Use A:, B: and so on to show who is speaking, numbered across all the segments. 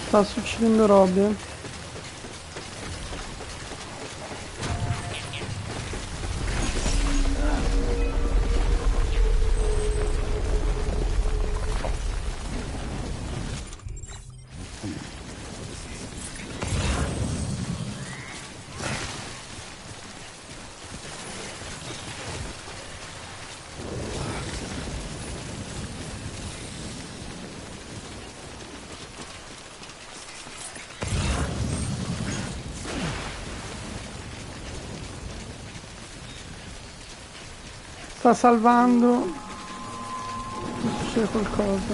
A: sta succedendo robe. Sta salvando. Succede qualcosa.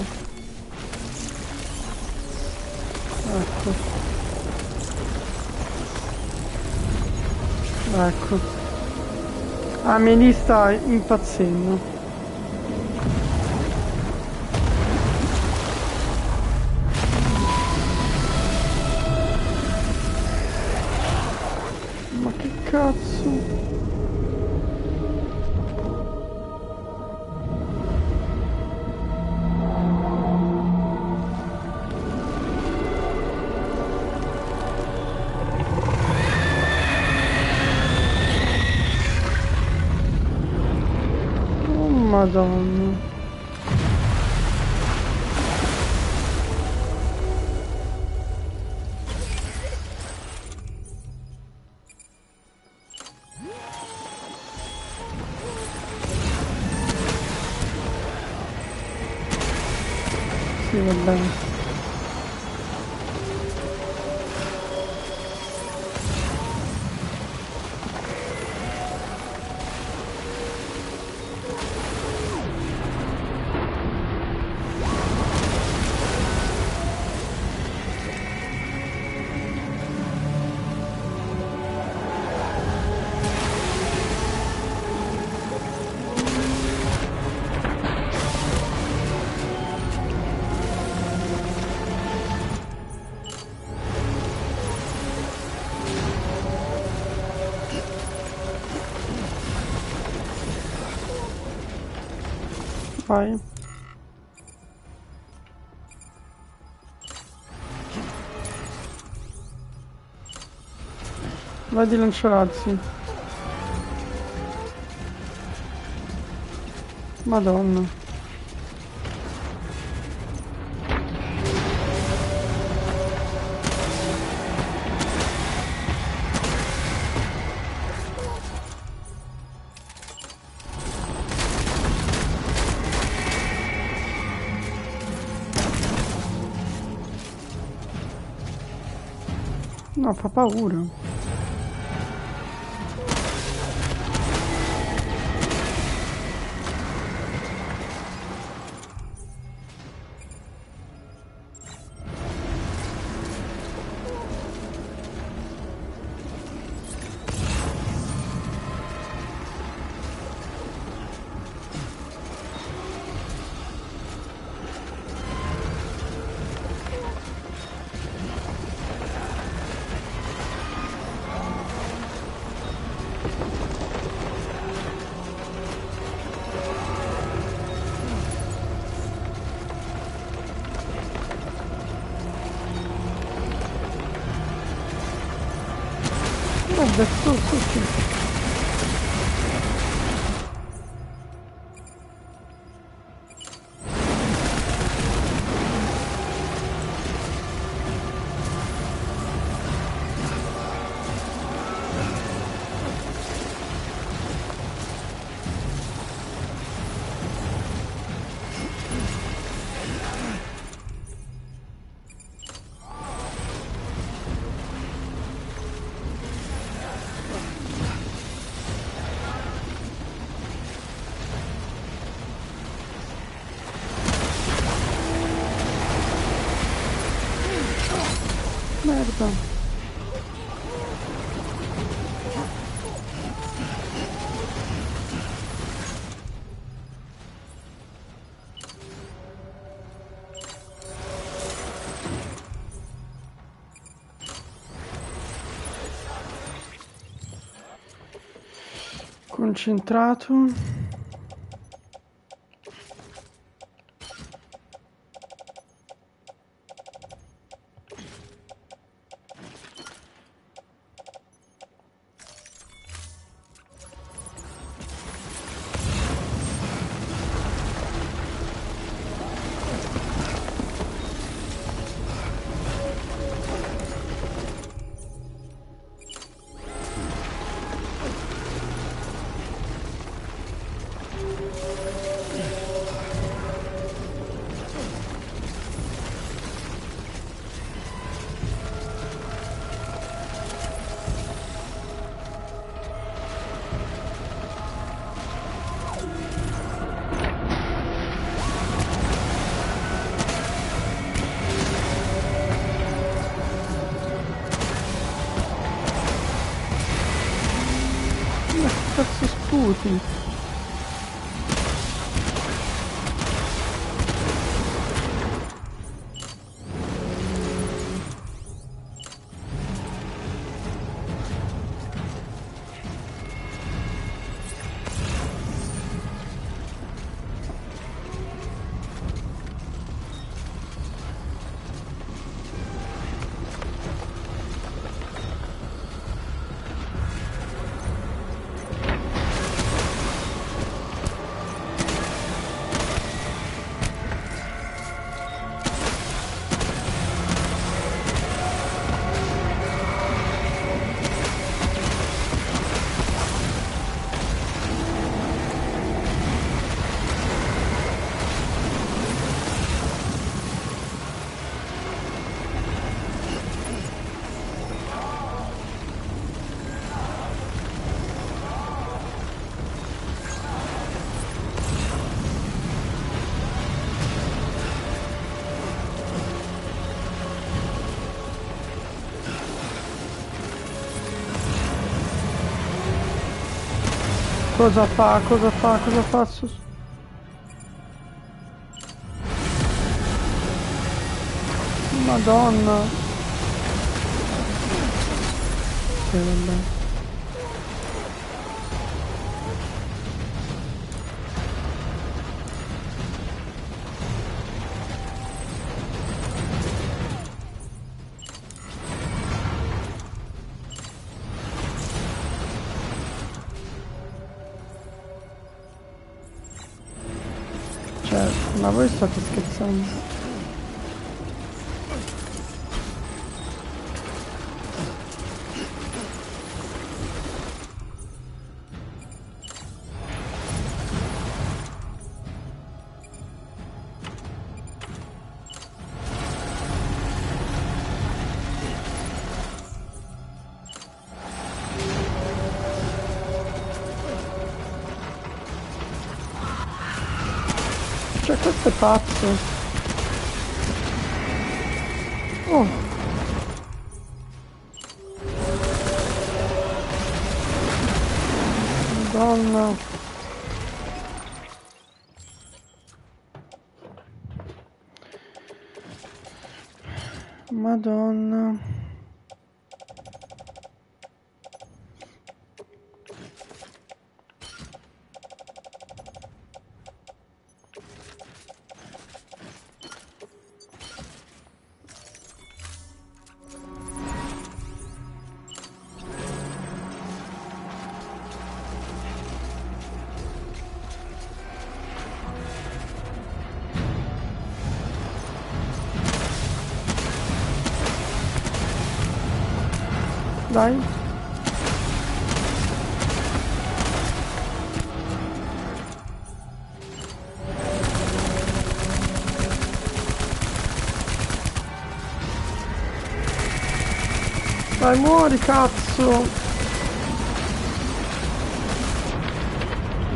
A: Ecco. Ecco. Amelie sta impazzendo. Ma che cazzo? Madonna. Sì, va bene. Vai. Vai di lanciarazzi. Madonna. No, fa paura. Guarda, su. Merda. Concentrato. aiuti. Cosa fa? Cosa fa? Cosa faccio? Madonna. Che vabbè. Cioè, ma voi state scherzando? Cioè, questo è pazzo. Oh. Madonna. Madonna. Dai. Dai, muori, cazzo.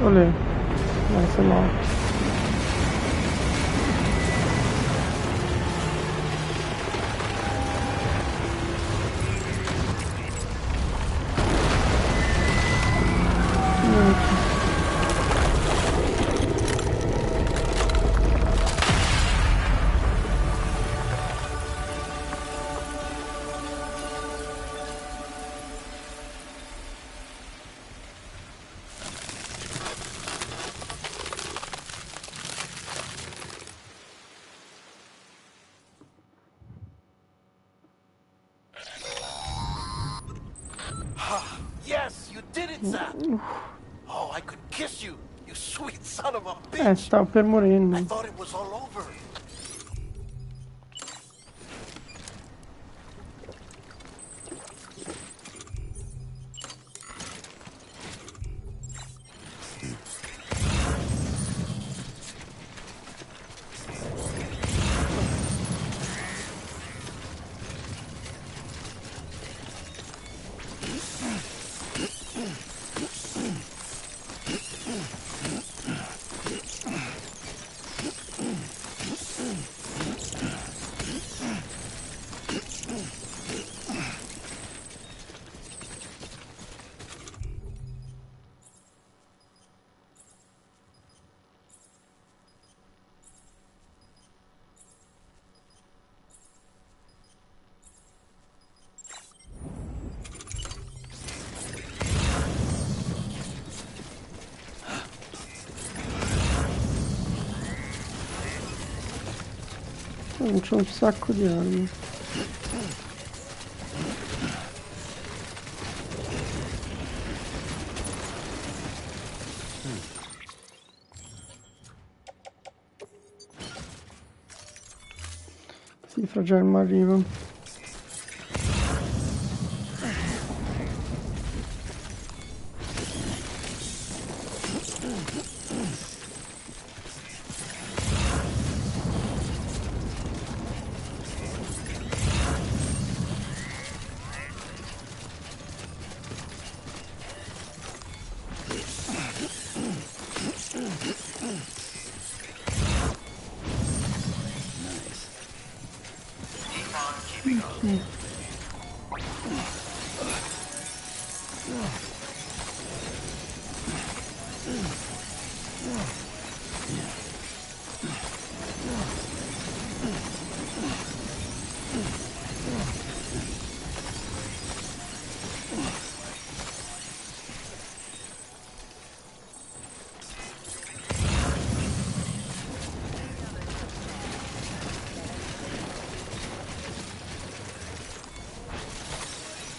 A: Olè. Dai, sei morto.
B: Yes, you did it, Sam. Oh, I could kiss you, you sweet son of a bitch.
A: Stavo per morendo.
B: I thought it was all over.
A: Non c'ho un sacco di armi. Sì, fra già mi arriva.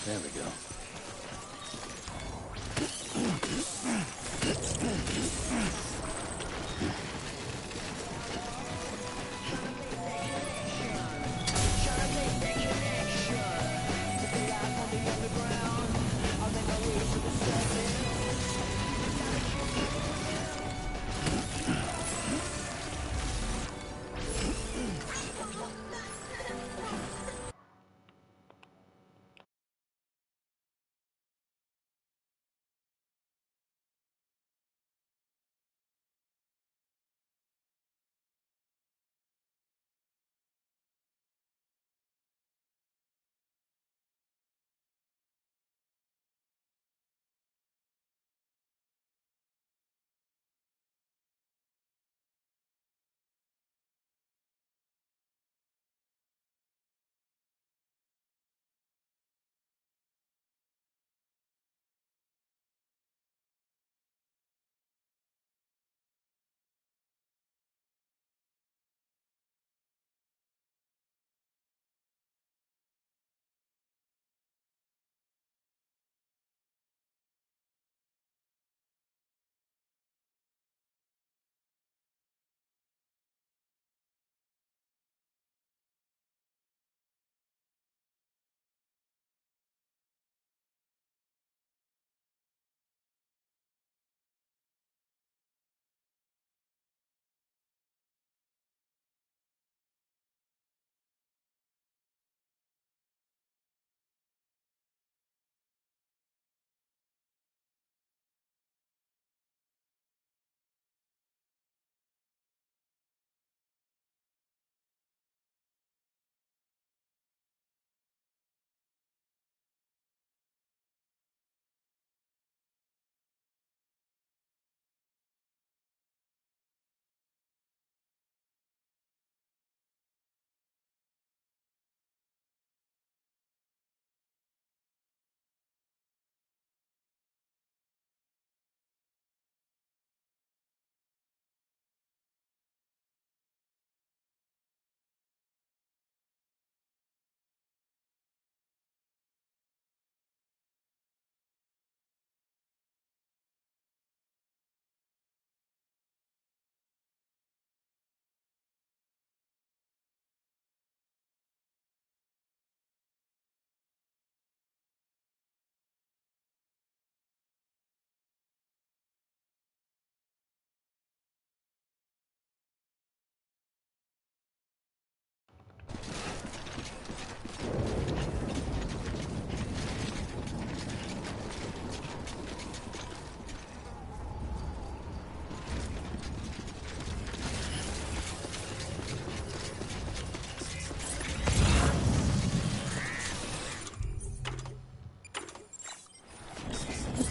C: There we go.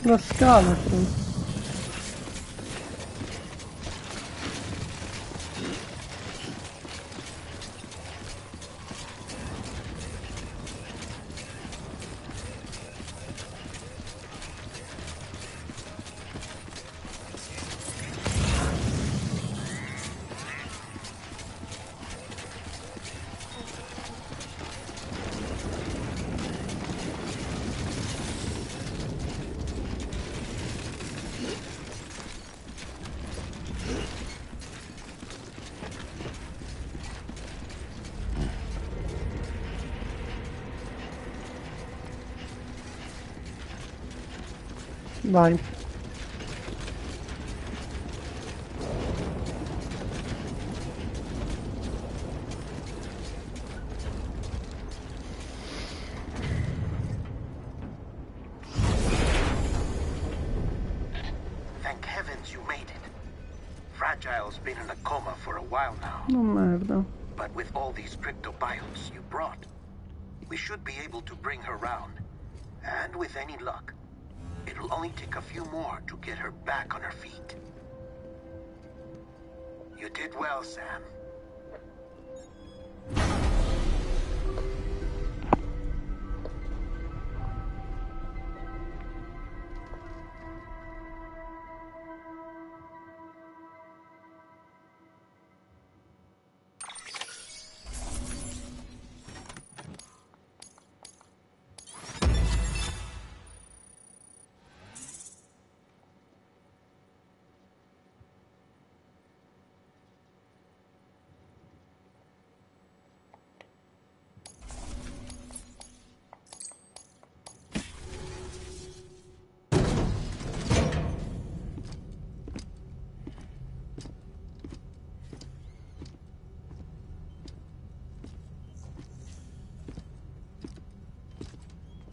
C: La scala però.
A: Vai.
B: Thank heavens you made it. Fragile's been in a coma for a while now.
A: Oh merda.
B: But with all these cryptobiotes you brought, we should be able to bring her round. And with any luck, it'll only take a few more to get her back on her feet. You did well, Sam.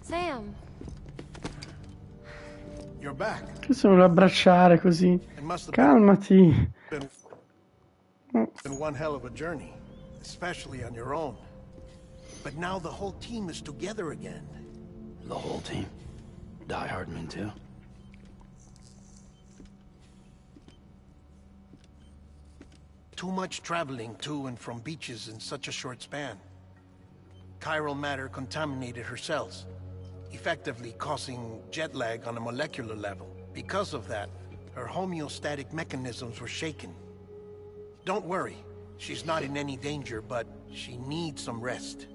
D: Sam.
B: You're back.
A: Che se vuole abbracciare così.
B: It must have
A: Calmati.
B: been one hell of a journey, especially on your own. But now the whole team is together again.
C: The whole team. Die Hardman too.
B: Too much traveling to and from beaches in such a short span. Chiral matter contaminated her cells, effectively causing jet lag on a molecular level. Because of that, her homeostatic mechanisms were shaken. Don't worry, she's not in any danger, but she needs some rest.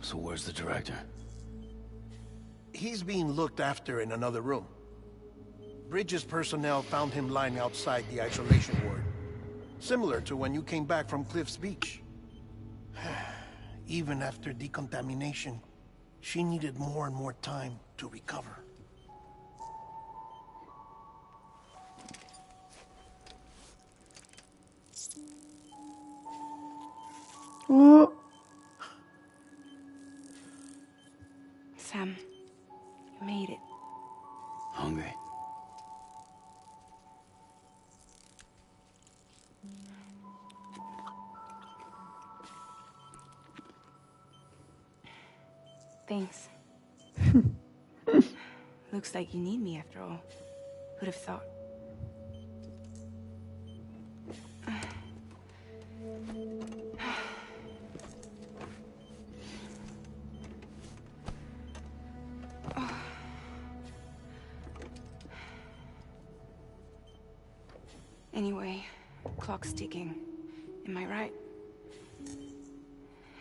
C: So where's the director?
B: He's being looked after in another room. Bridges personnel found him lying outside the isolation ward. Similar to when you came back from Cliff's Beach. Even after decontamination, she needed more and more time to recover.
A: Oh,
E: Sam, you made it.
C: Hungry.
E: Thanks. Looks like you need me after all. Who'd have thought? Anyway, clock's ticking. Am I right?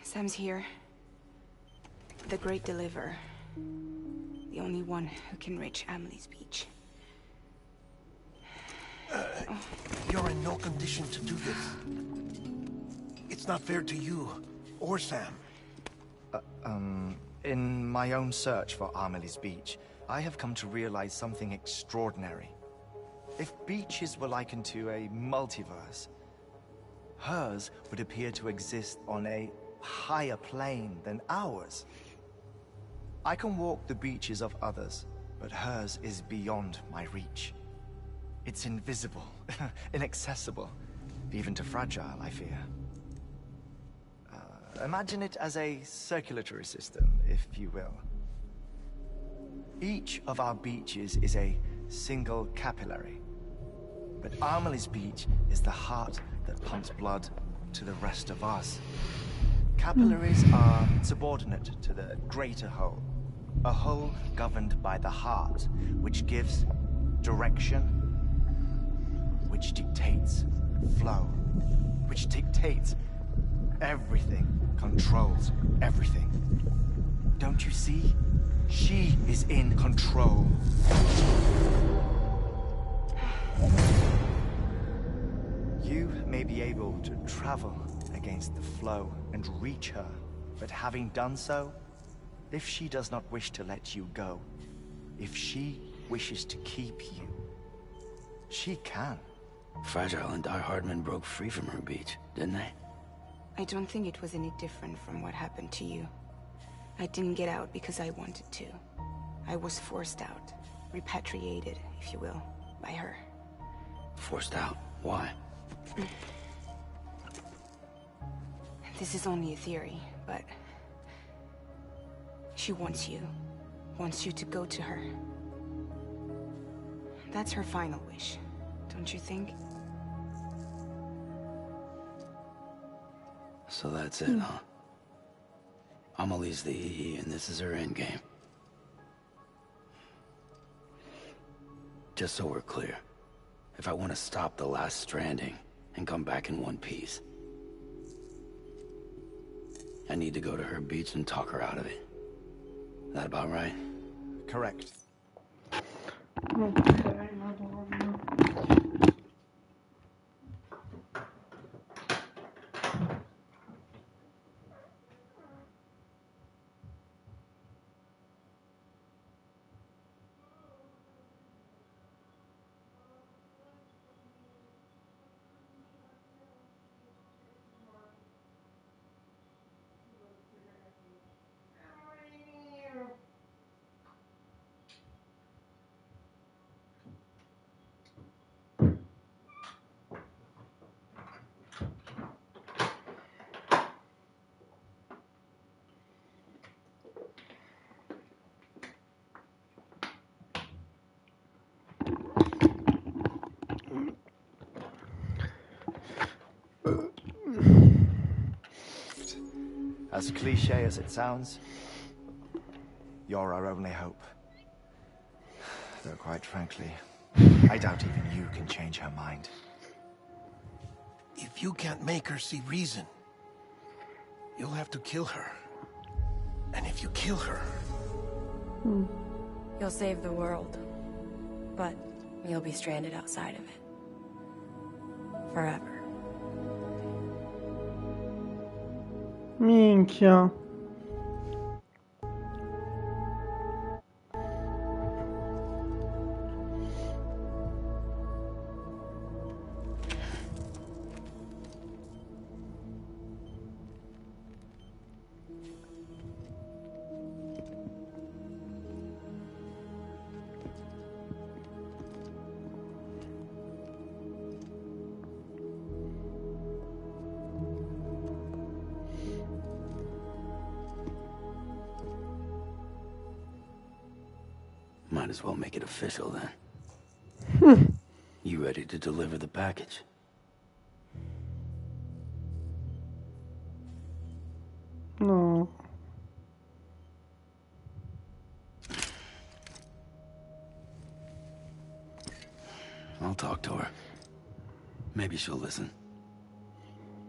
E: Sam's here. The Great Deliverer. The only one who can reach Amelie's Beach.
B: You're in no condition to do this. It's not fair to you, or Sam.
F: In my own search for Amelie's Beach, I have come to realize something extraordinary. If beaches were likened to a multiverse, hers would appear to exist on a higher plane than ours. I can walk the beaches of others, but hers is beyond my reach. It's invisible, inaccessible, even to Fragile, I fear. Imagine it as a circulatory system, if you will. Each of our beaches is a single capillary, but Amelie's Beach is the heart that pumps blood to the rest of us. Capillaries are subordinate to the greater whole, a whole governed by the heart, which gives direction, which dictates flow, which dictates everything, controls everything. Don't you see? She is in control. You may be able to travel against the flow and reach her, but having done so, If she does not wish to let you go, if she wishes to keep you, she can.
C: Fragile and Die Hardman broke free from her beach, didn't they?
E: I don't think it was any different from what happened to you. I didn't get out because I wanted to. I was forced out. Repatriated, if you will, by her.
C: Forced out? Why?
E: This is only a theory, but... she wants you. Wants you to go to her. That's her final wish, don't you think?
C: So that's it, huh? Amelie's the EE, and this is her endgame. Just so we're clear, if I want to stop the last Stranding and come back in one piece, I need to go to her beach and talk her out of it. That about right?
F: Correct.
A: Ok, madonna.
F: As cliche as it sounds, you're our only hope. Though quite frankly, I doubt even you can change her mind.
B: If you can't make her see reason, you'll have to kill her. And if you kill her...
D: You'll save the world. But you'll be stranded outside of it. Forever.
A: Minchia.
C: Might as well make it official then. You ready to deliver the package?
A: No.
C: I'll talk to her. Maybe she'll listen.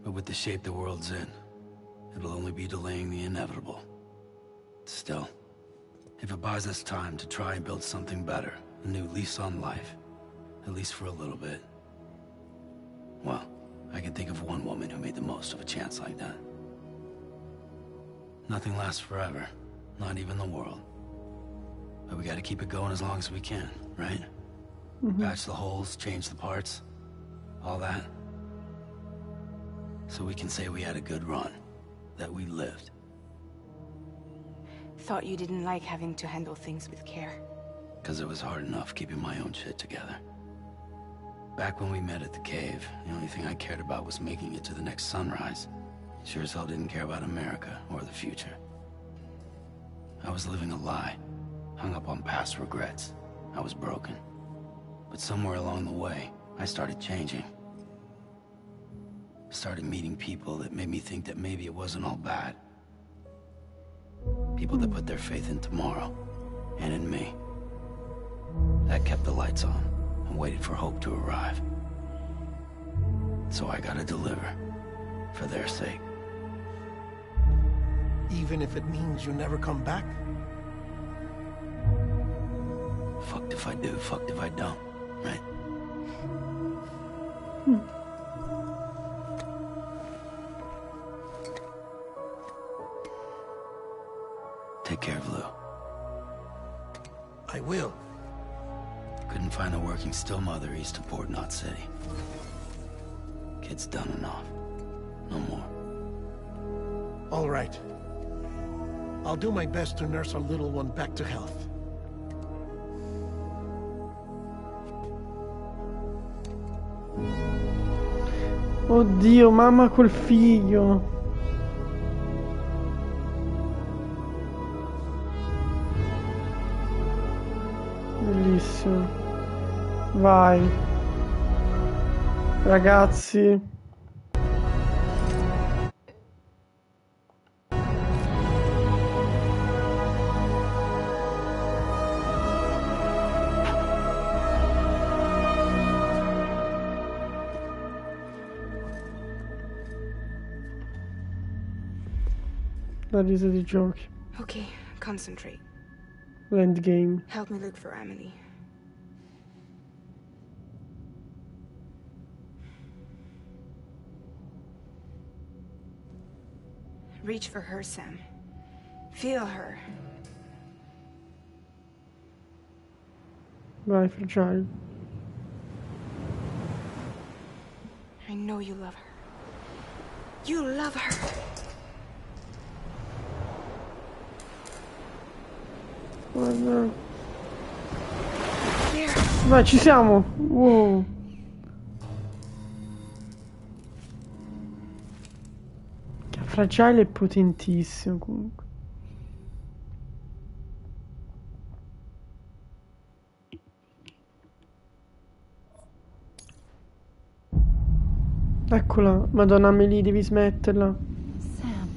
C: But with the shape the world's in, it'll only be delaying the inevitable. Still, if it buys us time to try and build something better, a new lease on life, at least for a little bit, well, I can think of one woman who made the most of a chance like that. Nothing lasts forever, not even the world. But we gotta keep it going as long as we can, right? Patch the holes, change the parts, all that. So we can say we had a good run, that we lived.
E: Thought you didn't like having to handle things with care.
C: 'Cause it was hard enough keeping my own shit together. Back when we met at the cave, the only thing I cared about was making it to the next sunrise. Sure as hell didn't care about America or the future. I was living a lie, hung up on past regrets. I was broken. But somewhere along the way, I started changing. Started meeting people that made me think that maybe it wasn't all bad. People that put their faith in tomorrow, and in me. That kept the lights on, and waited for hope to arrive. So I gotta deliver, for their sake.
B: Even if it means you never come back?
C: Fucked if I do, fucked if I don't, right? Take Take care of Lou.
B: I will.
C: Couldn't find a working still mother east of Port Knot City. Kid's done and off. No more.
B: All right. I'll do my best to nurse our little one back to health.
A: Oddio, mamma col figlio. Bellissimo. Vai. Ragazzi. La risa di giochi.
E: Okay, concentrate.
A: L'endgame.
E: Help me look for Emily. Reach for her, Sam. Feel her.
A: Vai, Fragile.
E: I know you love her. You love her.
A: Guarda.
E: There.
A: Vai, ci siamo. Wow. Che Fragile è potentissimo comunque. Eccola, Madonna Amelie, devi smetterla.
D: Sam.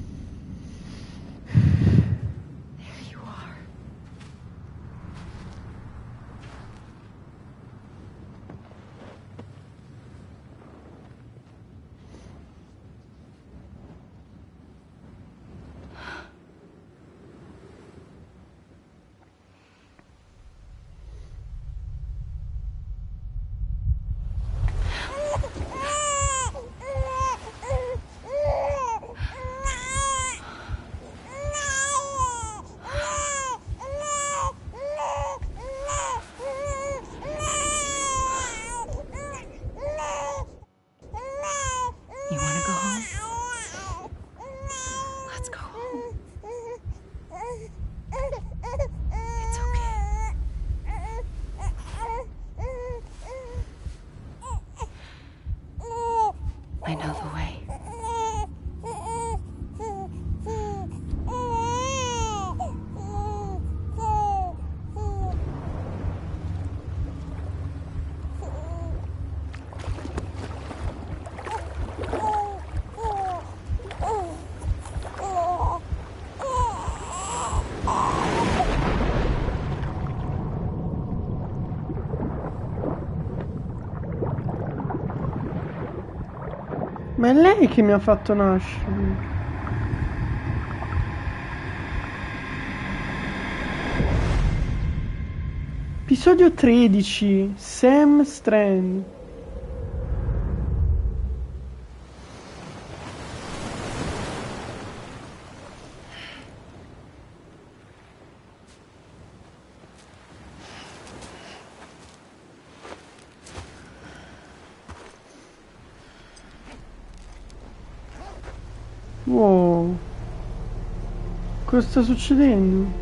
D: There you are. You want to go home? Let's go home. It's okay. I know the way.
A: Ma è lei che mi ha fatto nascere. Episodio 13. Sam Strand. Wow. Cosa sta succedendo?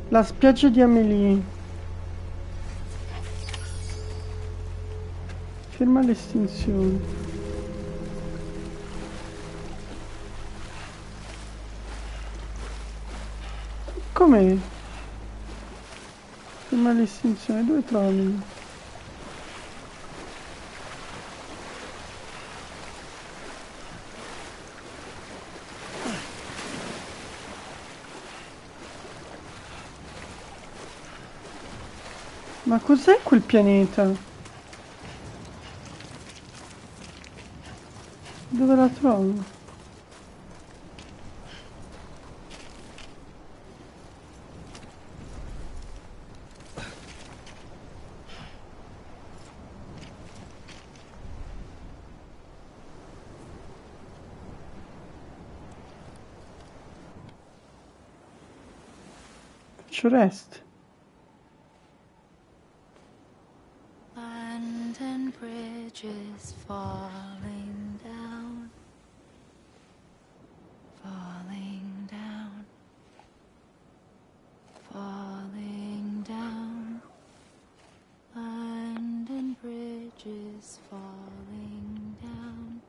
A: La spiaggia di Amelie. Ferma l'estinzione. Com'è? Ferma l'estinzione. Dove trovi? Ma cos'è quel pianeta? Dove la trovo? Faccio rest.
E: London Bridge is falling down. Falling down. Falling down. London Bridge is falling down.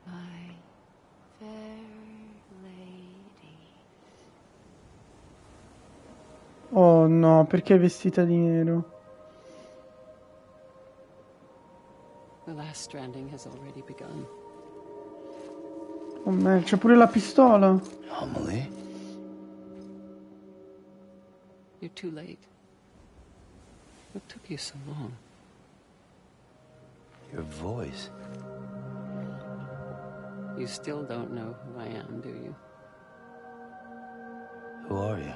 E: My fair lady.
A: Oh no, perché è vestita di nero?
G: The last stranding has already begun.
A: Oh me, c'è pure la pistola.
C: Amelie?
G: You're too late. What took you so long?
C: Your voice.
G: You still don't know who I am, do you?
C: Who are you?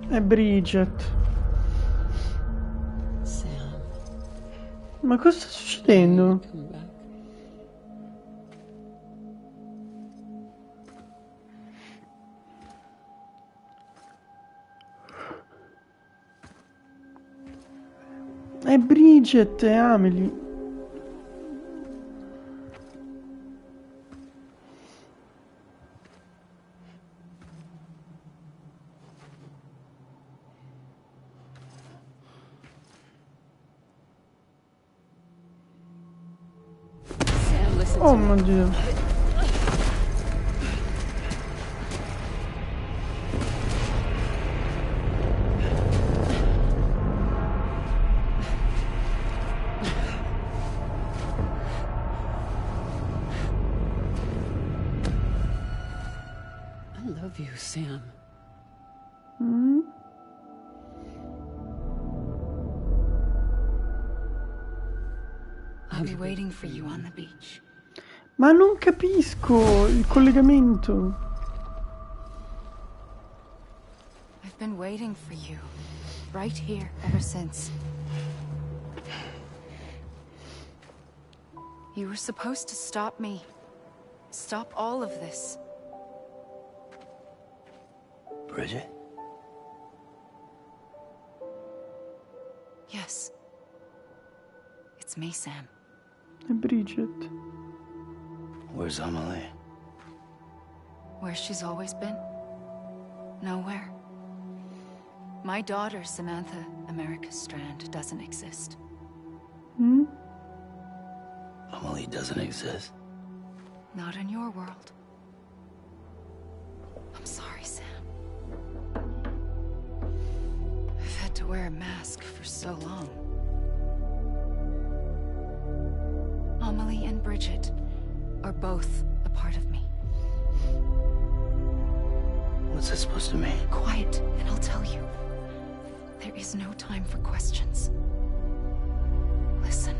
A: È Bridget.
G: Sam.
A: Ma cosa sta succedendo?
G: Come back.
A: È Bridget, è Amelie.
G: Sam, listen
A: Oh
G: to me.
A: mio Dio.
G: I love you, Sam.
E: I'll be waiting for you on the beach.
A: Ma non capisco il collegamento.
E: I've been waiting for you, right here, ever since. You were supposed to stop me. Stop all of this.
C: Bridget?
E: Yes. It's me, Sam.
A: È Bridget.
C: Where's Amelie?
E: Where she's always been. Nowhere. My daughter, Samantha America Strand, doesn't exist.
C: Amelie doesn't exist.
E: Not in your world. I'm sorry, Sam. I've had to wear a mask for so long. Amelie and Bridget are both a part of me.
C: What's that supposed to mean?
E: Quiet, and I'll tell you. There is no time for questions. Listen.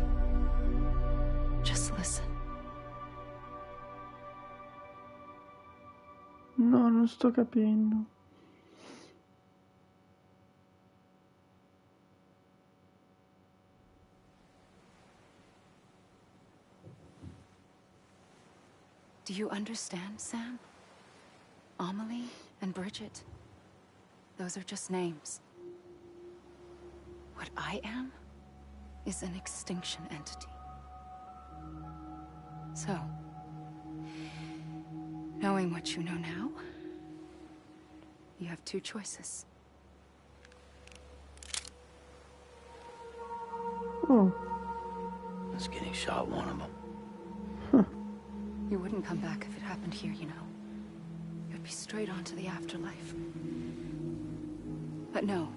E: Just listen.
A: No, non sto capendo.
E: Do you understand, Sam? Amelie and Bridget. Those are just names. What I am is an extinction entity. So, knowing what you know now, you have two choices.
A: Oh,
C: Is getting shot one of them?
E: You wouldn't come back if it happened here, you know. You'd be straight on to the afterlife. But no.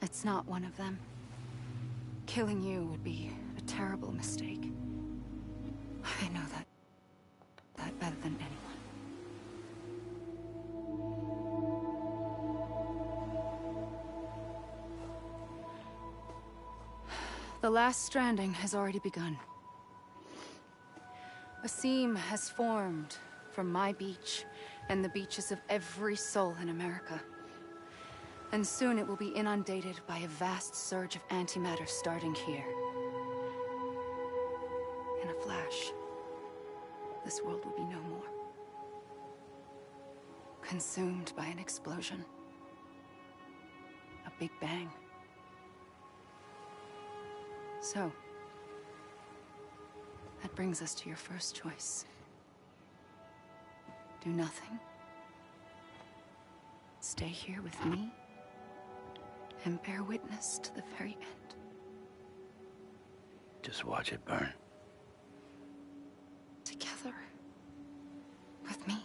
E: It's not one of them. Killing you would be a terrible mistake. I know that better than anyone. The last stranding has already begun. A seam has formed from my beach and the beaches of every soul in America. And soon it will be inundated by a vast surge of antimatter starting here. In a flash, this world will be no more. consumed by an explosion. A big bang. So, that brings us to your first choice. Do nothing. Stay here with me and bear witness to the very end.
C: Just watch it burn.
E: Together. With me.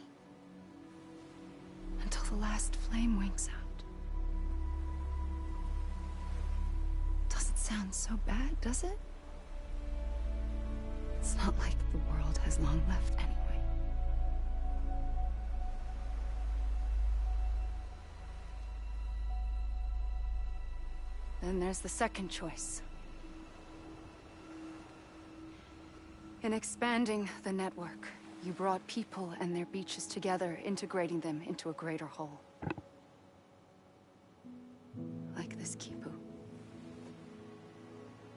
E: Until the last flame winks out. Doesn't sound so bad, does it? It's not like the world has long left anyway. Then there's the second choice. In expanding the network, you brought people and their beaches together, integrating them into a greater whole. Like this Kipu.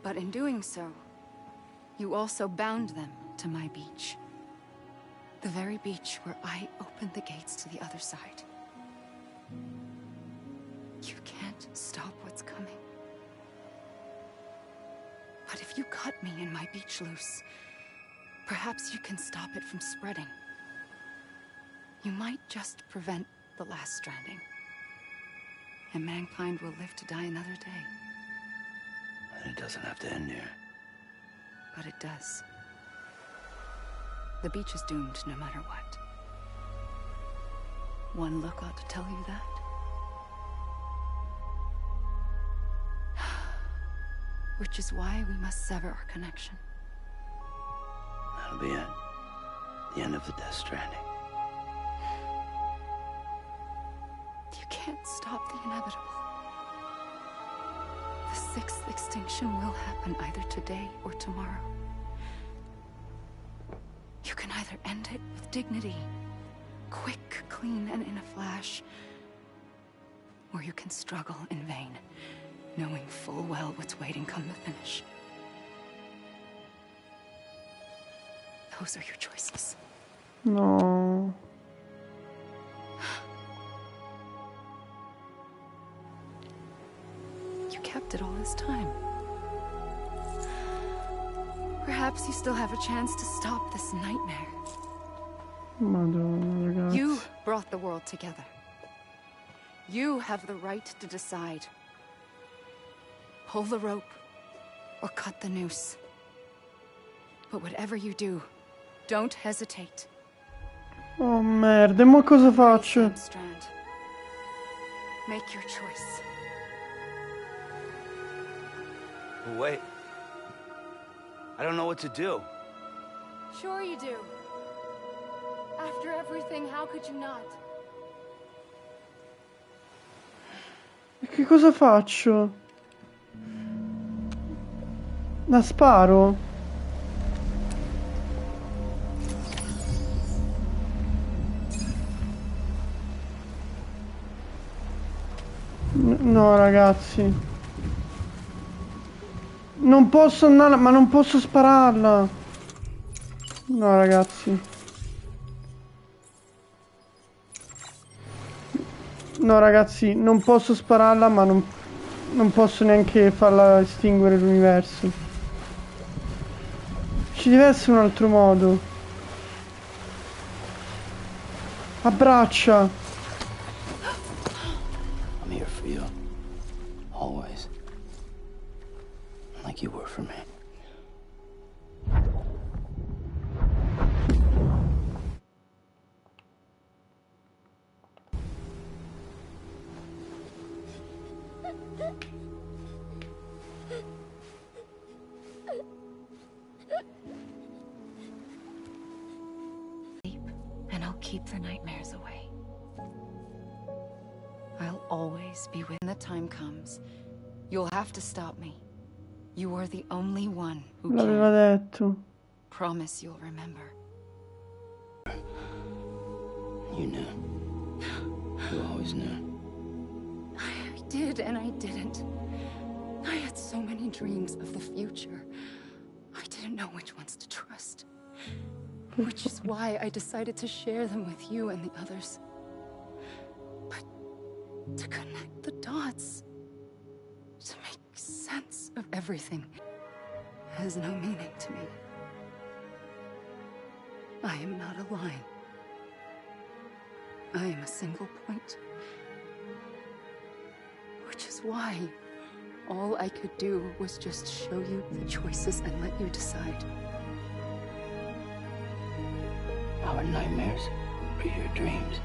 E: But in doing so, you also bound them to my beach. The very beach where I opened the gates to the other side. You can't stop what's coming. But if you cut me and my beach loose, perhaps you can stop it from spreading. You might just prevent the last stranding. And mankind will live to die another day.
C: And it doesn't have to end here.
E: But it does. The beach is doomed no matter what. One look ought to tell you that. Which is why we must sever our connection.
C: That'll be it. The end of the Death Stranding.
E: You can't stop the inevitable. The sixth extinction will happen either today or tomorrow. You can either end it with dignity, quick, clean, and in a flash, or you can struggle in vain, knowing full well what's waiting come the finish. Those are your choices.
A: No.
E: You kept it all this time. Perhaps you still have a chance to stop this nightmare.
A: Madonna, ragazzi.
E: You brought the world together. You have the right to decide. Pull the rope or cut the noose. But whatever you do, don't hesitate.
A: Oh merda, e mo cosa faccio?
E: Strand. Make your choice.
C: But wait. I don't know what to do.
E: Sure you do. After everything, how could you not?
A: E che cosa faccio? La sparo? No, ragazzi. Non posso andare, ma non posso spararla. No, ragazzi. No, ragazzi, non posso spararla, ma non posso neanche farla estinguere l'universo. Ci deve essere un altro modo. Abbraccia.
C: I'm here for you. Always. Like you were for me.
E: And I'll keep the nightmares away. I'll always be when the time comes. You'll have to stop me. You are the only one who
A: L'aveva
E: can.
A: detto.
E: Promise you'll remember.
C: You knew. You always knew.
E: I did and I didn't. I had so many dreams of the future. I didn't know which ones to trust. Which is why I decided to share them with you and the others. to connect the dots, to make sense of everything, has no meaning to me. I am not a line. I am a single point. Which is why all I could do was just show you the choices and let you decide.
C: Our nightmares are your dreams.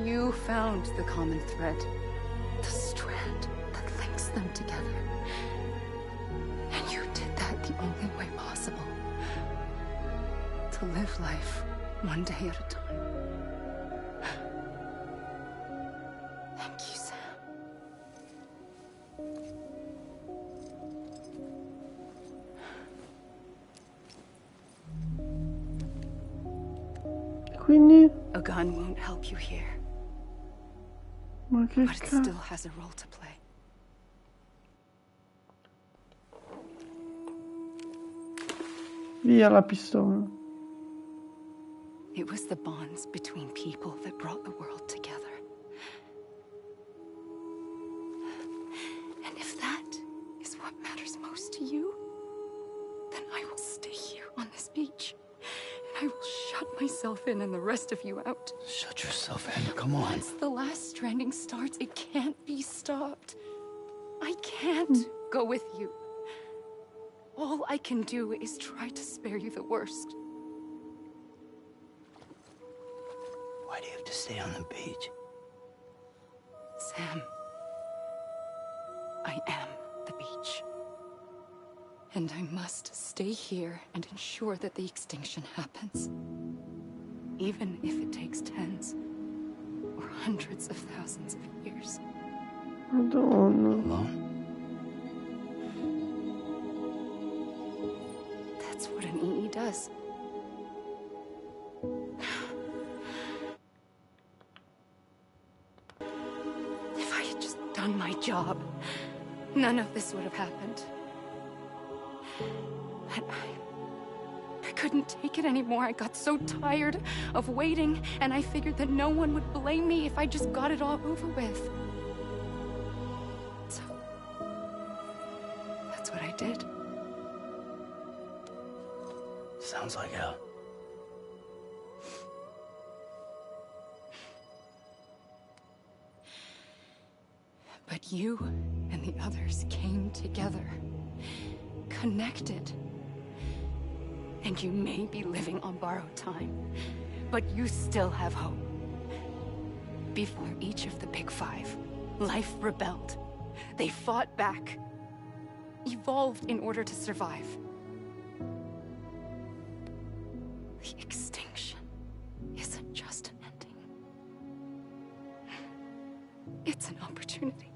E: You found the common thread, the strand that links them together. And you did that the only way possible. To live life one day at a time. Thank you, Sam.
A: Quindi...
E: A gun won't help you here,
A: Ma che
E: but it
A: cazzo?
E: still has a role to play.
A: Via la pistola.
E: It was the bonds between people that brought the world together. And if that is what matters most to you, then I will stay here on this beach. And I will shut myself in and the rest of you out.
C: Shut yourself in, come on.
E: Once the last stranding starts, it can't be stopped. I can't go with you. All I can do is try to spare you the worst.
C: Why do you have to stay on the beach?
E: Sam, I am the beach. And I must stay here and ensure that the extinction happens. Even if it takes tens or hundreds of thousands of years.
A: Madonna.
C: Alone?
E: That's what an EE does. If I had just done my job, none of this would have happened. But I couldn't take it anymore. I got so tired of waiting, and I figured that no one would blame me if I just got it all over with. So, that's what I did.
C: Sounds like hell.
E: But you and the others came together, connected. And you may be living on borrowed time, but you still have hope. Before each of the Big Five, life rebelled. They fought back, evolved in order to survive. The extinction isn't just an ending. It's an opportunity.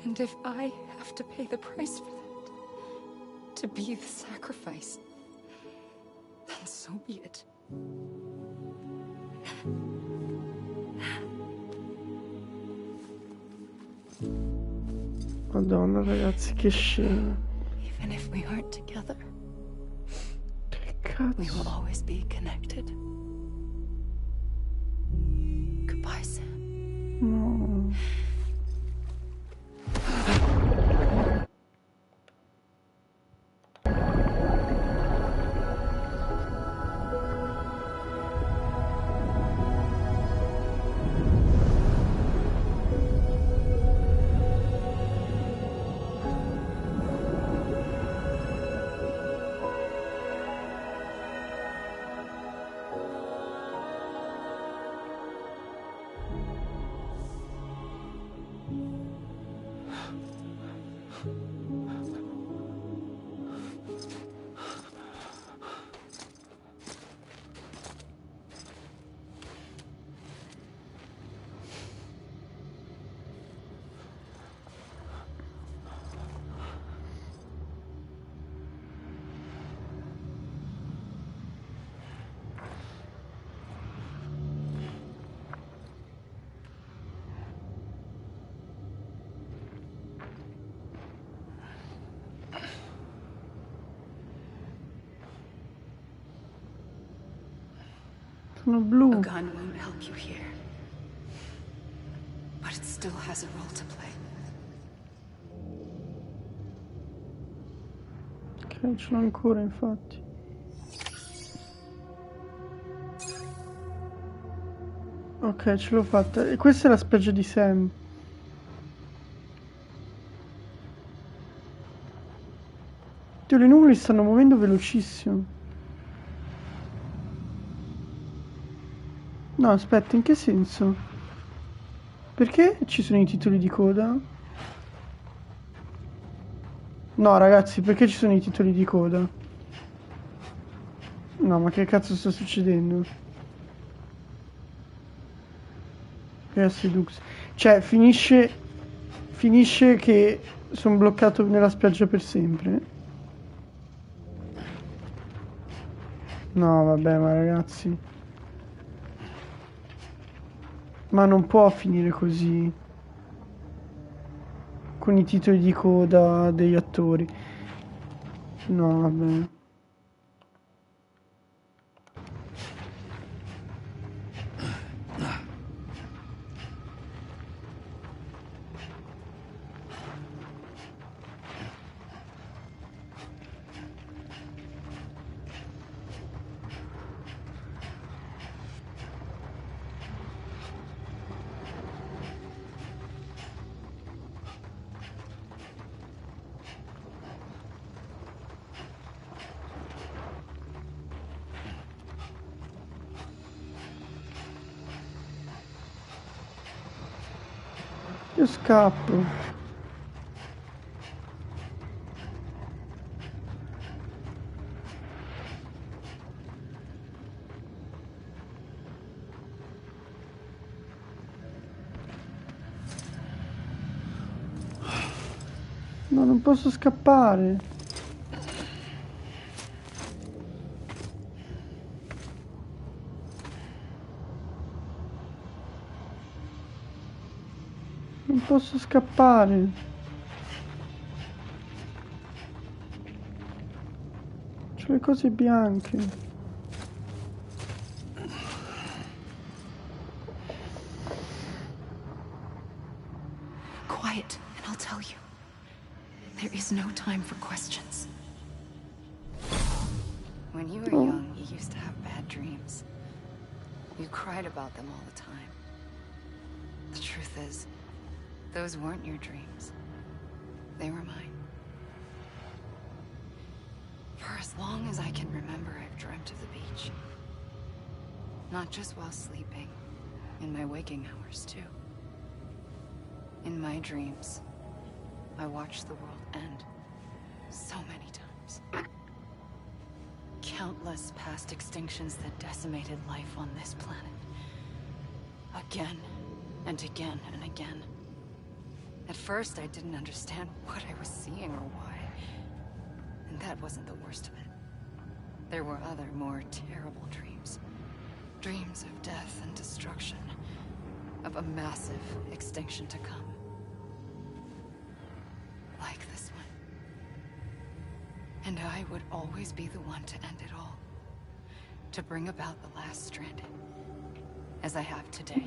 E: And if I have to pay the price for that, to be the sacrifice, then so be it.
A: Madonna ragazzi, che scena.
E: Even if we aren't together,
A: Che
E: we will
A: cazzo?
E: always be connected. Goodbye, Sam.
A: No. Sono blu.
E: A gun won't help you here. But it still has a role to play.
A: Ok, ce l'ho ancora infatti. Ok, ce l'ho fatta. E questa è la spiaggia di Sam. Dio, le nuvole stanno muovendo velocissimo. No, aspetta, in che senso? Perché ci sono i titoli di coda? No, ragazzi, perché ci sono i titoli di coda? No, ma che cazzo sta succedendo? Sedux. Cioè, finisce che sono bloccato nella spiaggia per sempre? No, vabbè, ma ragazzi. Ma non può finire così. Con i titoli di coda degli attori. No, vabbè. Io scappo. No, non posso scappare. Non posso scappare. C'ho le cose bianche.
E: Quiet, and I'll tell you. There is no time for questions. When you were young, you used to have bad dreams. You cried about them all the time. The truth is, those weren't your dreams. They were mine. For as long as I can remember, I've dreamt of the beach. Not just while sleeping, in my waking hours too. In my dreams, I watched the world end so many times. Countless past extinctions that decimated life on this planet. Again, and again, and again. At first, I didn't understand what I was seeing or why. And that wasn't the worst of it. There were other, more terrible dreams. Dreams of death and destruction. Of a massive extinction to come. Like this one. And I would always be the one to end it all. To bring about the last Stranding. As I have today.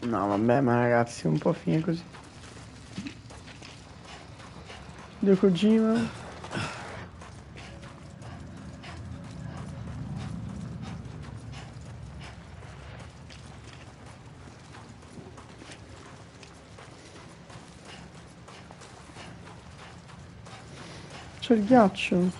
A: No, vabbè, ma ragazzi, un po' fine così. Dio Kojima. C'è il ghiaccio.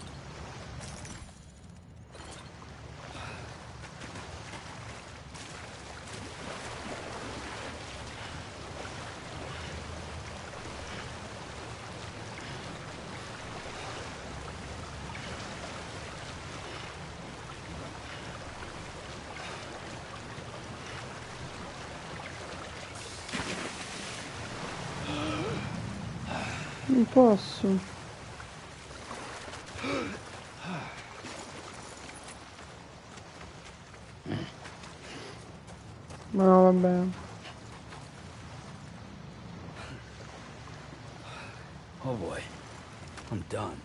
A: Non posso. Ma no, vabbè.
C: Oh boy. I'm done.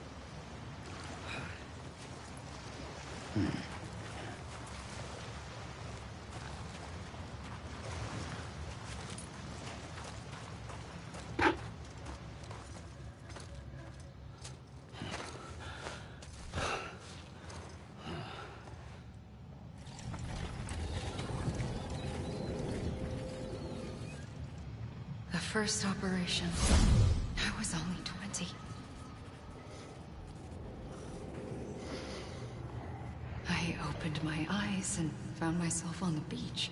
E: The first operation. I was only 20. I opened my eyes and found myself on the beach.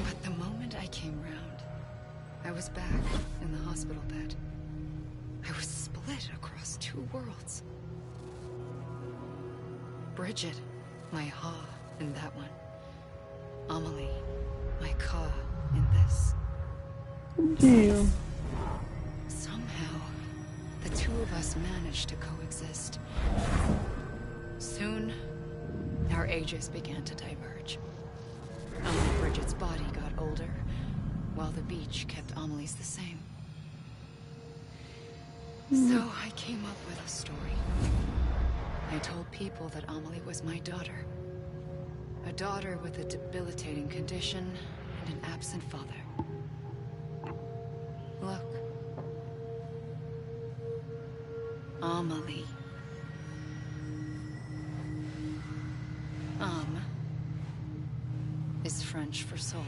E: But the moment I came round, I was back in the hospital bed. I was split across two worlds. Bridget, my Ha in that one. Amelie, my Ka in this.
A: Oddio.
E: Somehow, the two of us managed to coexist. Soon, our ages began to diverge. Only Bridget's body got older, while the beach kept Amelie's the same. So I came up with a story. I told people that Amelie was my daughter. A daughter with a debilitating condition and an absent father. Look. Amelie. Is French for soul.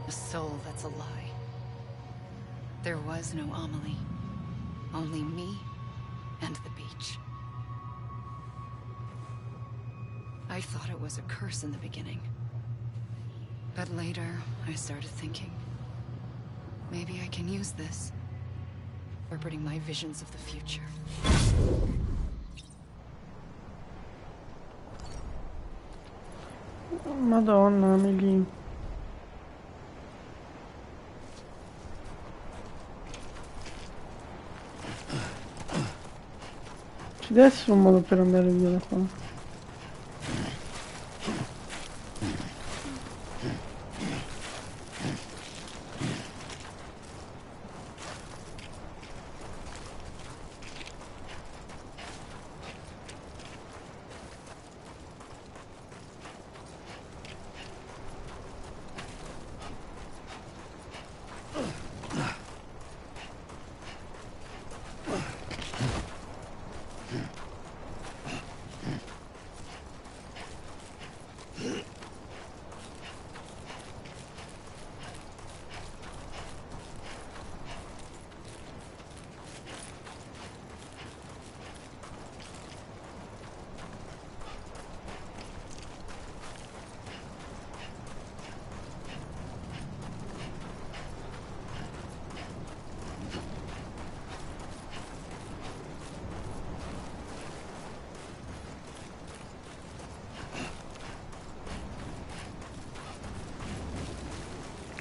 E: A soul that's a lie. There was no Amelie. Only me and the beach. I thought it was a curse in the beginning. But later, I started thinking, maybe I can use this, interpreting my visions of the future.
A: Madonna, Amelie. Ci deve essere un modo per andare via da qua.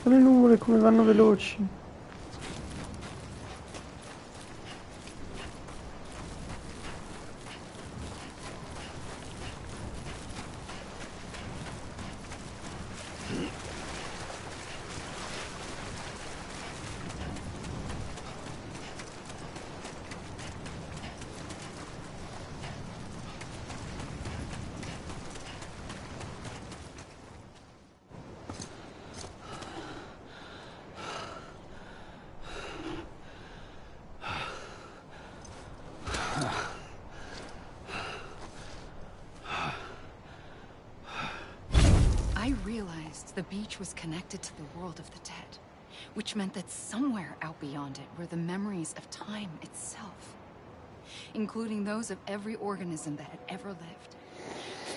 A: Le nuvole come vanno veloci.
E: The beach was connected to the world of the dead, which meant that somewhere out beyond it were the memories of time itself, including those of every organism that had ever lived.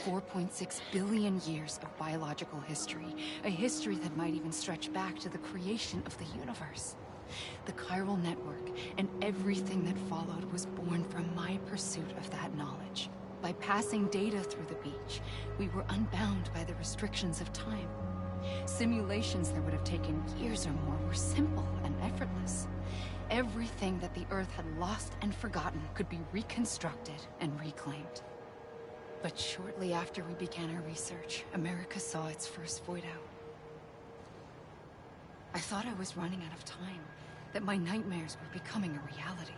E: 4.6 billion years of biological history, a history that might even stretch back to the creation of the universe. The chiral network and everything that followed was born from my pursuit of that knowledge. By passing data through the beach, we were unbound by the restrictions of time. Simulations that would have taken years or more were simple and effortless. Everything that the Earth had lost and forgotten could be reconstructed and reclaimed. But shortly after we began our research, America saw its first void out. I thought I was running out of time, that my nightmares were becoming a reality.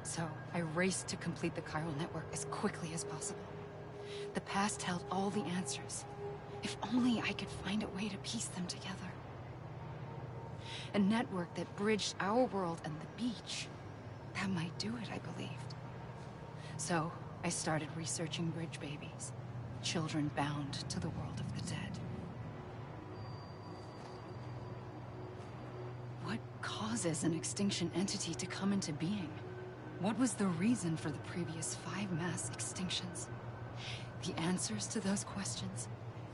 E: So I raced to complete the chiral network as quickly as possible. The past held all the answers. If only I could find a way to piece them together. A network that bridged our world and the beach. That might do it, I believed. So I started researching bridge babies. Children bound to the world of the dead. What causes an extinction entity to come into being? What was the reason for the previous 5 mass extinctions? The answers to those questions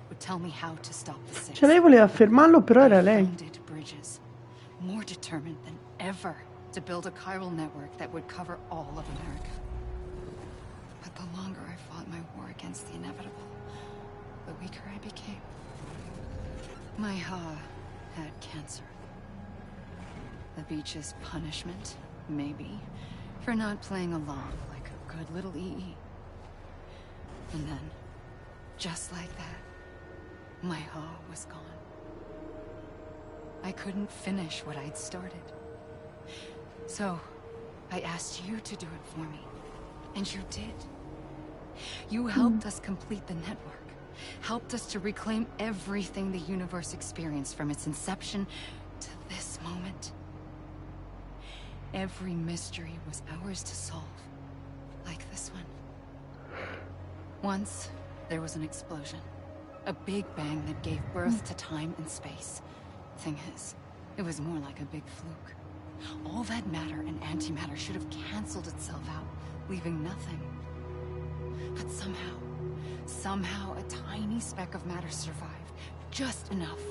E: would tell me how to stop the 6.
A: Cioè lei voleva fermarlo, però era lei.
E: Founded bridges, more determined than ever to build a chiral network that would cover all of America. But the longer I fought my war against the inevitable, the weaker I became. My Ha had cancer. The beach's punishment, maybe, for not playing along like a good little EE. And then, just like that, my Ha was gone. I couldn't finish what I'd started. So, I asked you to do it for me. And you did. You helped us complete the network. Helped us to reclaim everything the universe experienced from its inception to this moment. Every mystery was ours to solve. Like this one. Once, there was an explosion. A big bang that gave birth to time and space. Thing is, it was more like a big fluke. All that matter and antimatter should have canceled itself out, leaving nothing. But somehow a tiny speck of matter survived. Just enough.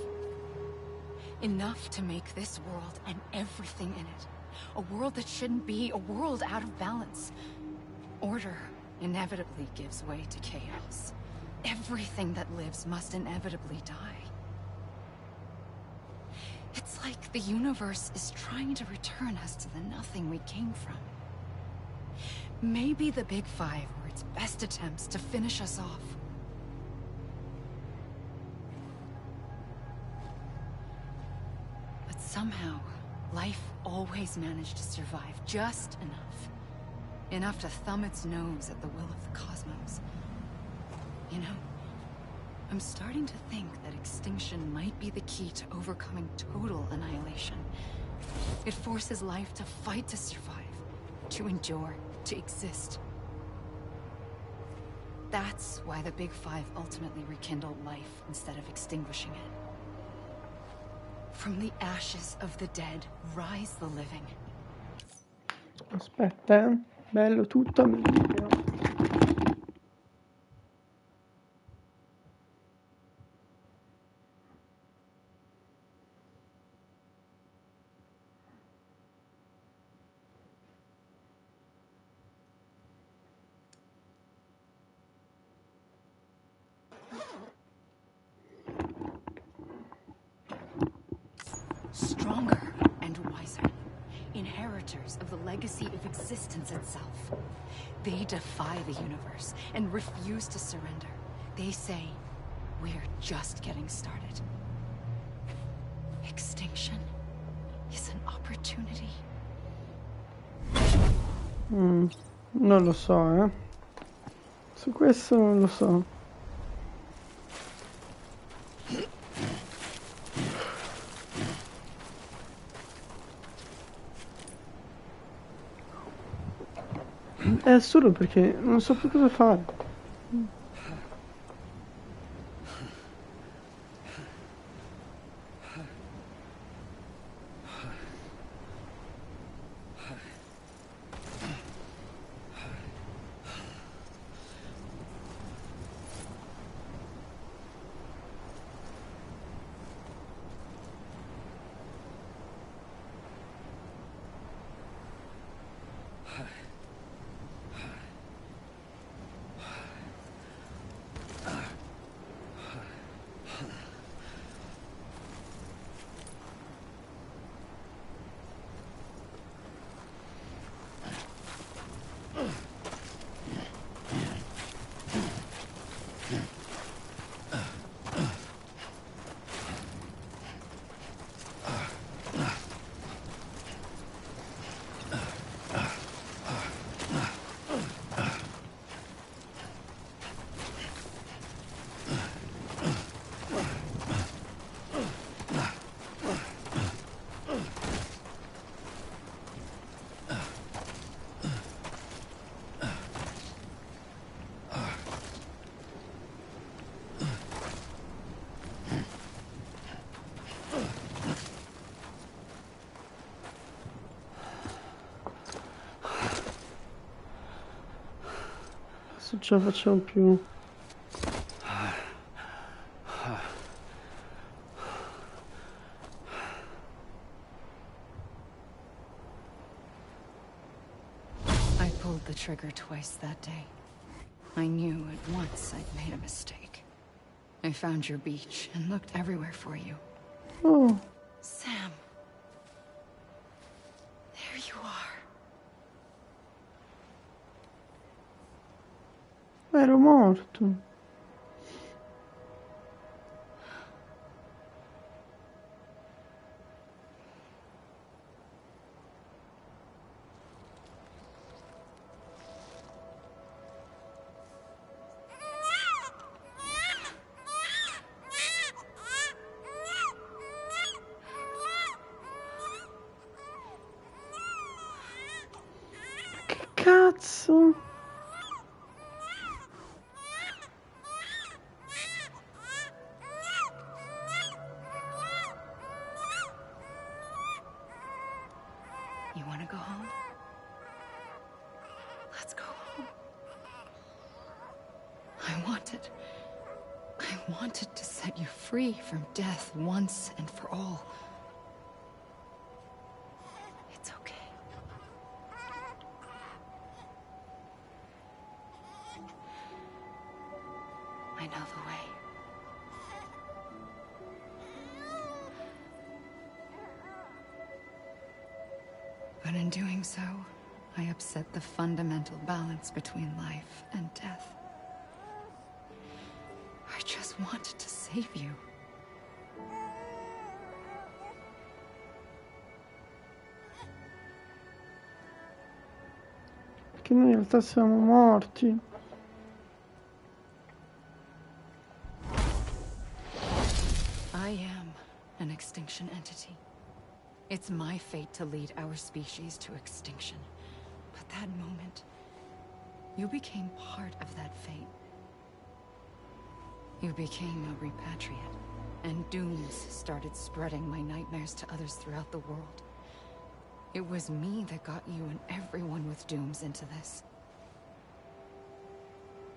E: Enough to make this world and everything in it. A world that shouldn't be, a world out of balance. Order inevitably gives way to chaos. Everything that lives must inevitably die. It's like the universe is trying to return us to the nothing we came from. Maybe the Big Five were its best attempts to finish us off. But somehow, life always managed to survive just enough. Enough to thumb its nose at the will of the cosmos. You know, I'm starting to think that extinction might be the key to overcoming total annihilation. It forces life to fight to survive, to endure, to exist. That's why the Big Five ultimately rekindled life instead of extinguishing it. From the ashes of the dead, rise the living.
A: Aspetta, bello tutto, me lo dico.
E: Stronger and wiser. Inheritors of the legacy of existence itself. They defy the universe and refuse to surrender. They say, we're just getting started. Extinction is an opportunity.
A: Non lo so, eh. Su questo non lo so. È assurdo perché non so più cosa fare. Non ce la facciamo più.
E: I pulled the trigger twice that day. I knew at once I'd made a mistake. I found your beach and looked everywhere for you.
A: Oh,
E: Sam. There you are.
A: ero morto. Che cazzo?
E: You want to go home? Let's go home. I wanted to set you free from death once and for all. It's okay. I know the way. But in doing so, I upset the fundamental balance between life and death. I just wanted to save you.
A: Perché noi in realtà siamo morti.
E: I am an extinction entity. It's my fate to lead our species to extinction. But that moment, you became part of that fate. You became a repatriate, and dooms started spreading my nightmares to others throughout the world. It was me that got you and everyone with dooms into this.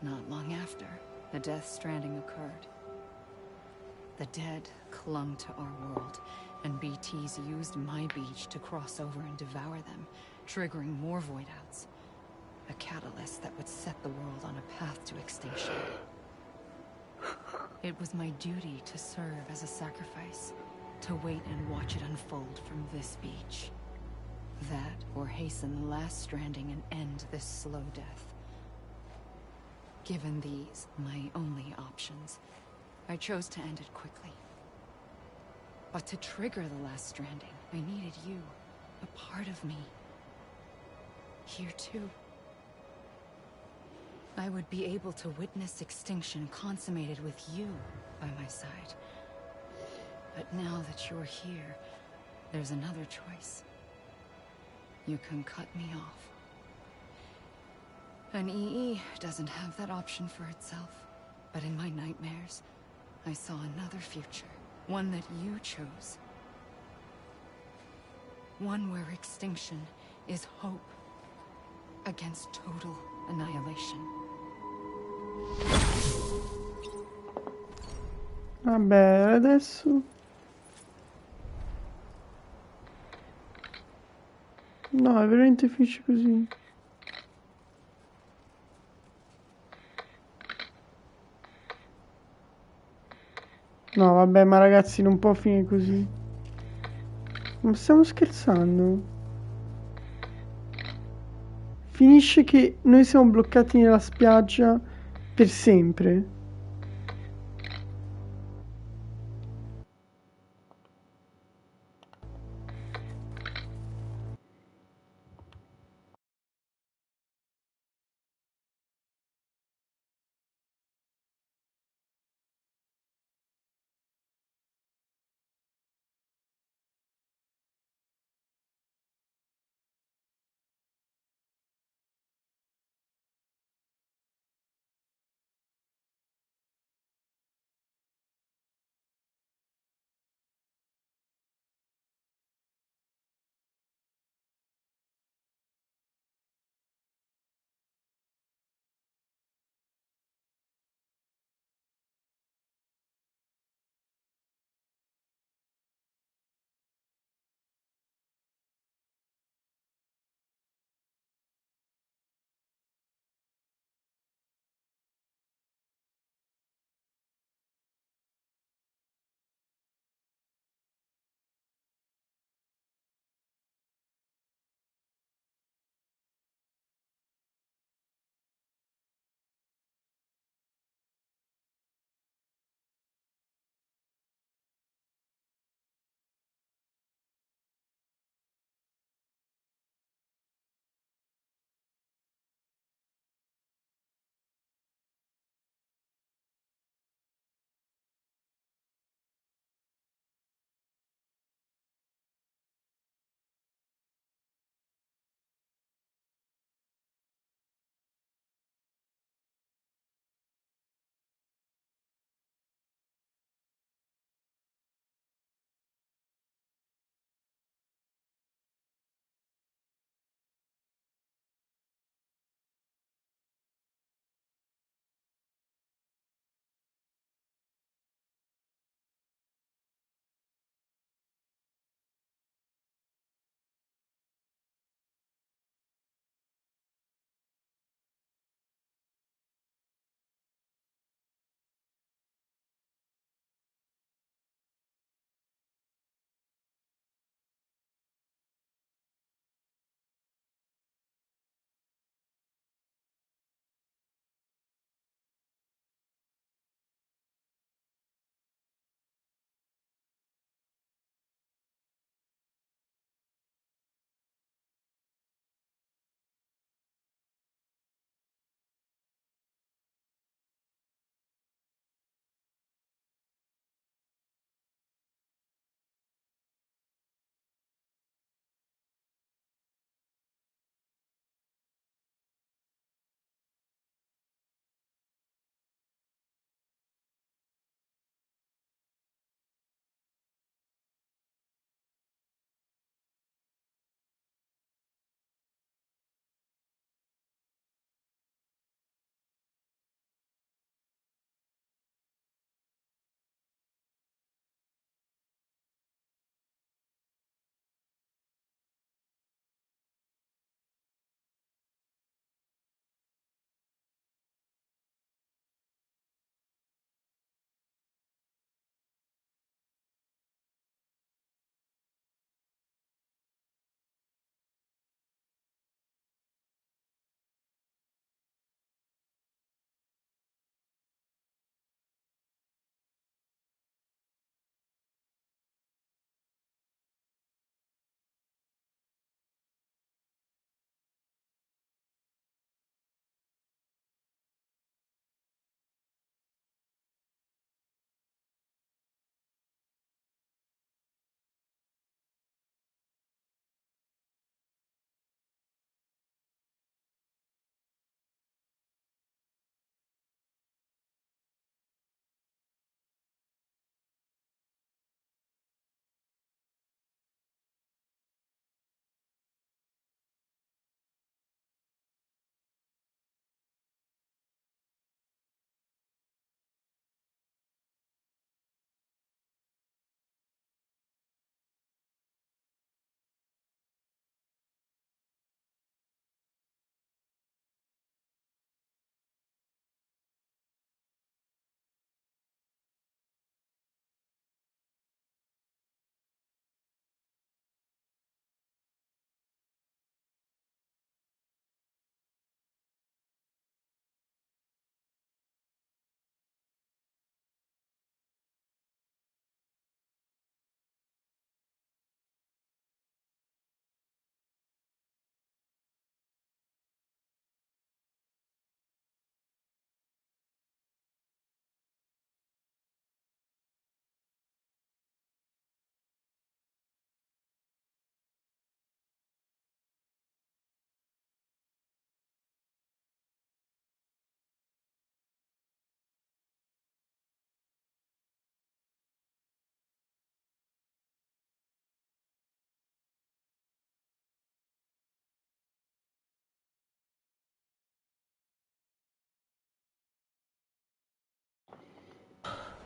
E: Not long after, the Death Stranding occurred. The dead clung to our world, and BTs used my beach to cross over and devour them, triggering more void outs. A catalyst that would set the world on a path to extinction. It was my duty to serve as a sacrifice, to wait and watch it unfold from this beach. That, or hasten the last stranding and end this slow death. Given these, my only options, I chose to end it quickly. But to trigger the last stranding, I needed you, a part of me. Here too. I would be able to witness extinction consummated with you by my side. But now that you're here, there's another choice. You can cut me off. An EE doesn't have that option for itself. But in my nightmares, I saw another future. One that you chose. One where extinction is hope against total annihilation.
A: Vabbè, adesso... No, è veramente finisce così. No, vabbè, ma ragazzi, non può finire così. Ma stiamo scherzando? Finisce che noi siamo bloccati nella spiaggia per sempre.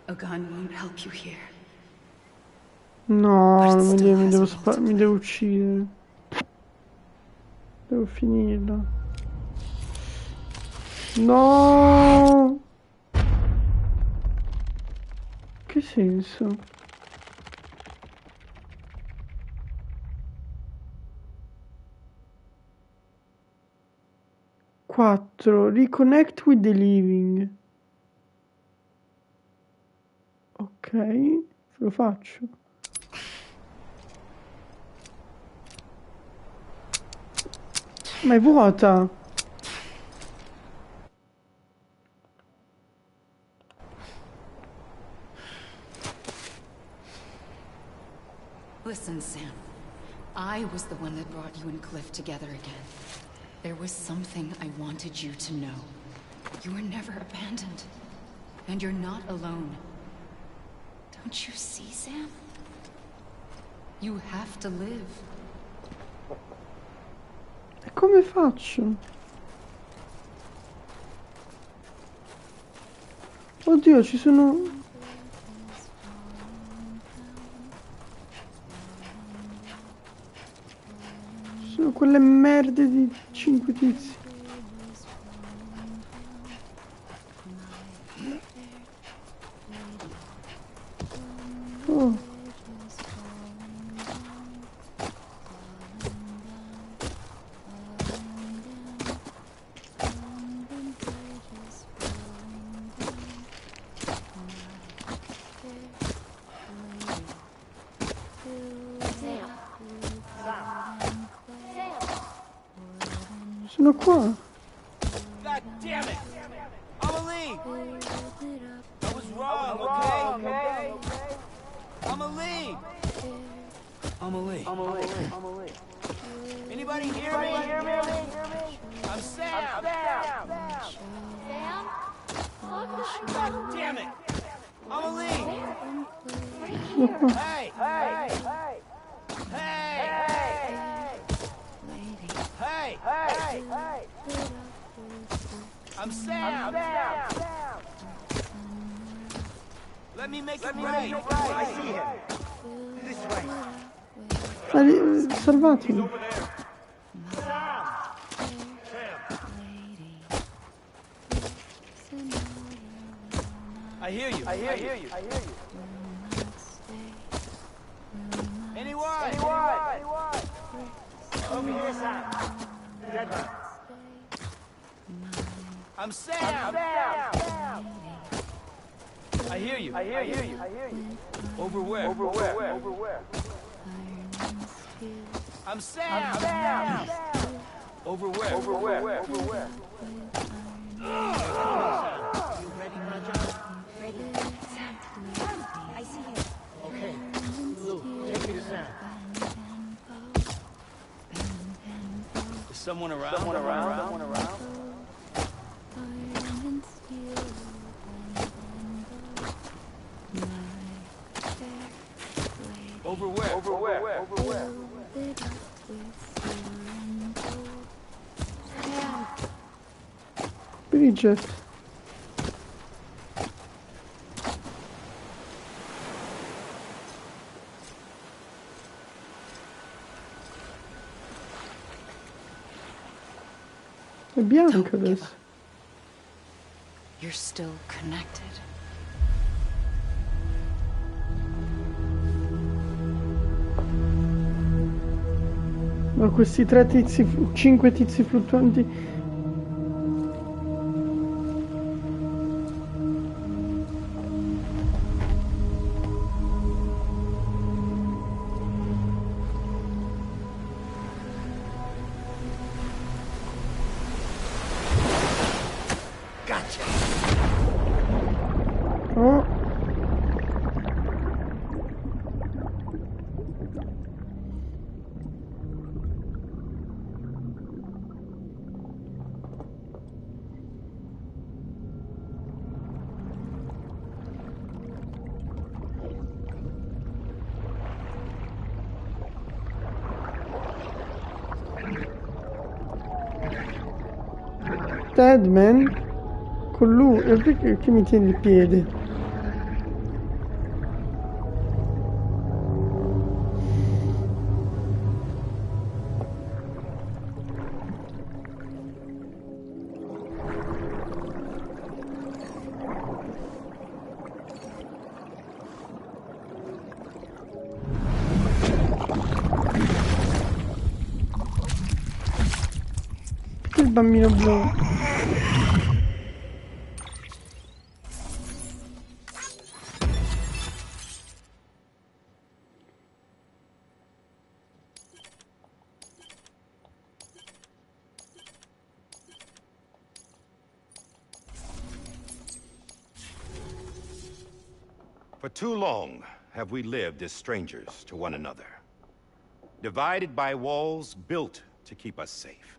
E: A gun won't help you here.
A: No, mi devo uccidere. Devo finirla. No! Che senso? Quattro. Reconnect with the living. Ok, lo faccio. Ma è vuota.
E: Listen, Sam. I was the one that brought you and Cliff together again. There was something I wanted you to know. You were never abandoned. And you're not alone. Don't you see, Sam? You have to live.
A: E come faccio? Oddio, ci sono... Sono quelle merde di 5 tizi. Oh. Sono qua.
H: God damn it! I'ma leave! I was wrong, okay? I'ma leave!
C: I'ma leave.
H: Anybody hear me? I'm Sam! God damn it! I'ma leave! Hey! I'm Sam! Let me make it right! I see him! This way!
A: Salvatemi.
H: I hear you! Anyone? Over here, Sam! I'm Sam! I hear you! Over where? I'm Sam! Over where?
B: You ready, Raja? Ready. Sam. I see him. Okay. Lou, take me to Sam.
H: Is someone around? Over where?
A: Bridget. È bianca
E: Don't give
A: adesso.
E: up. You're still connected.
A: Ma questi 3 tizi, 5 tizi fluttuanti. Oh. Deadman? Con lui? E perché che mi tiene il piede? bambino blu.
I: For too long have we lived as strangers to one another, divided by walls built to keep us safe.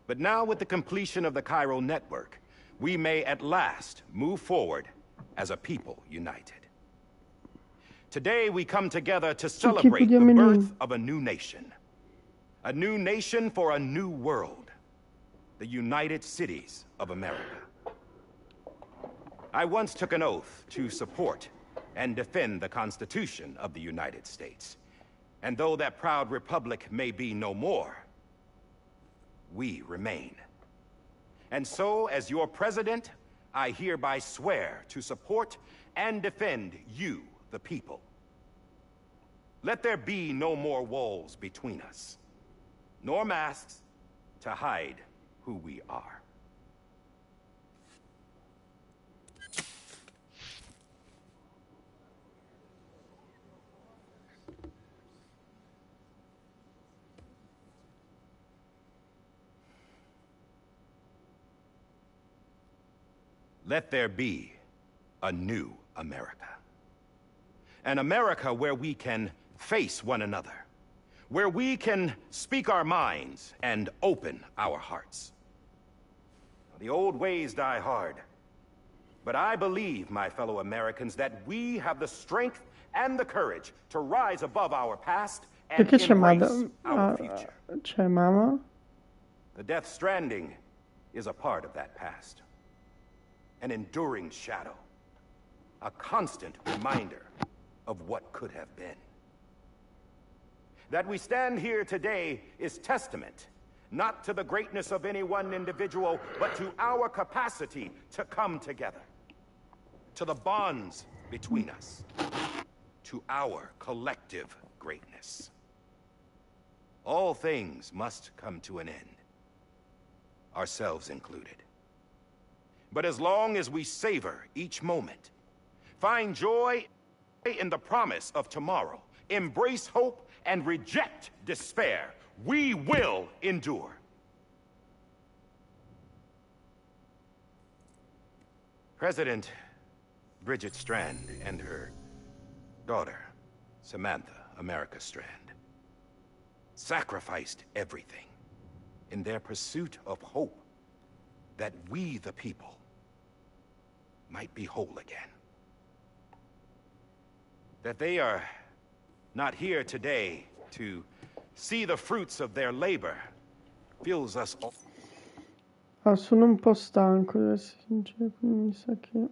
I: But now, with the completion of the Chiral network, we may at last move forward as a people united. Today we come together to celebrate the birth of a new nation for a new world, the United Cities of America. I once took an oath to support and defend the Constitution of the United States. And though that proud republic may be no more, we remain. And so, as your president, I hereby swear to support and defend you, the people. Let there be no more walls between us, nor masks to hide who we are. Let there be a new America. An America where we can face one another, where we can speak our minds and open our hearts. The old ways die hard, but I believe, my fellow Americans, that we have the strength and the courage to rise above our past and embrace our future.
A: C'è mamma?
I: The Death Stranding is a part of that past. An enduring shadow, a constant reminder of what could have been. That we stand here today is testament, not to the greatness of any one individual, but to our capacity to come together, to the bonds between us, to our collective greatness. All things must come to an end, ourselves included. But as long as we savor each moment, find joy in the promise of tomorrow, embrace hope, and reject despair, we will endure. President Bridget Strand and her daughter, Samantha America Strand, sacrificed everything in their pursuit of hope that we, the people, might be whole again. That they are not here today to see the fruits of their labor fills us all.
A: Sono un po' stanco, devo essere sincero, quindi mi sa che